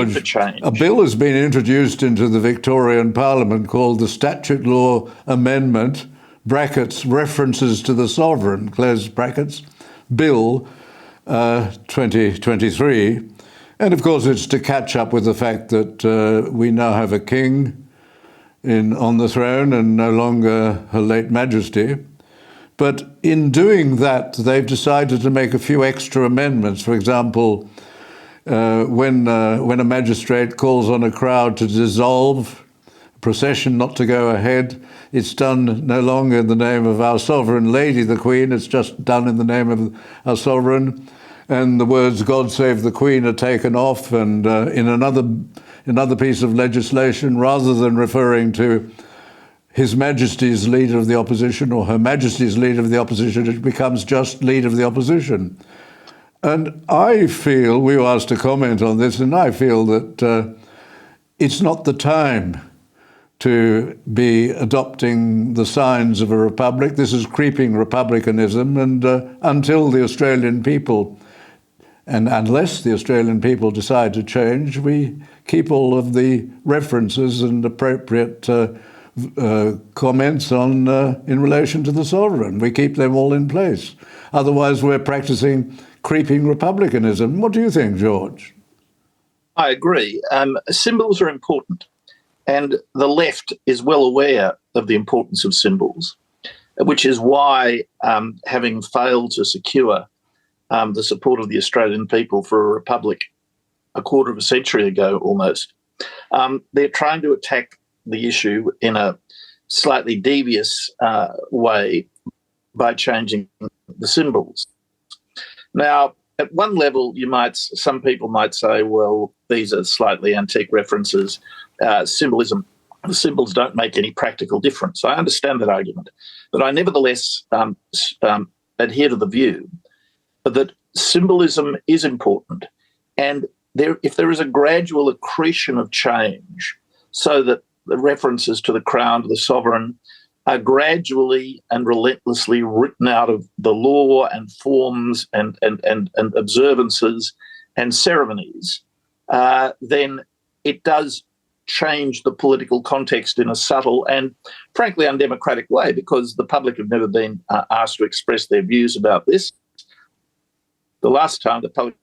George, for change. a bill has been introduced into the Victorian Parliament called the Statute Law Amendment, brackets, references to the sovereign, close brackets, Bill 2023. And of course, it's to catch up with the fact that we now have a king on the throne and no longer Her late Majesty. But in doing that, they've decided to make a few extra amendments. For example, when a magistrate calls on a crowd to dissolve a procession not to go ahead, it's done no longer in the name of our sovereign lady, the Queen, it's just done in the name of our sovereign. And the words "God save the Queen" are taken off, and in another piece of legislation, rather than referring to His Majesty's Leader of the Opposition or Her Majesty's Leader of the Opposition, it becomes just Leader of the Opposition. And I feel, we were asked to comment on this, and I feel that it's not the time to be adopting the signs of a republic. This is creeping republicanism, and until the Australian people, and unless the Australian people decide to change, we keep all of the references and appropriate comments on in relation to the sovereign. We keep them all in place. Otherwise, we're practicing creeping republicanism. What do you think, George? I agree. Symbols are important, and the left is well aware of the importance of symbols, which is why, having failed to secure the support of the Australian people for a republic a quarter of a century ago almost, they're trying to attack the issue in a slightly devious way by changing the symbols. Now, at one level, some people might say, well, these are slightly antique references. Symbolism, the symbols don't make any practical difference. I understand that argument, but I nevertheless adhere to the view that symbolism is important, and if there is a gradual accretion of change so that the references to the crown, to the sovereign, are gradually and relentlessly written out of the law and forms and observances and ceremonies, then it does change the political context in a subtle and frankly undemocratic way, because the public have never been asked to express their views about this. The last time the public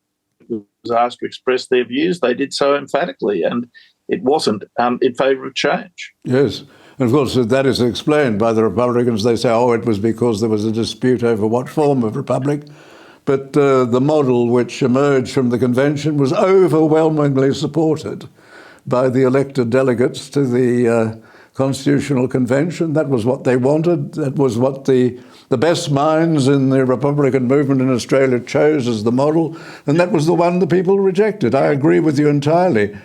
was asked to express their views, they did so emphatically, and it wasn't in favour of change. Yes. And of course, that is explained by the Republicans. They say, oh, it was because there was a dispute over what form of republic. But the model which emerged from the convention was overwhelmingly supported by the elected delegates to the Constitutional Convention. That was what they wanted. That was what the best minds in the Republican movement in Australia chose as the model. And that was the one the people rejected. I agree with you entirely.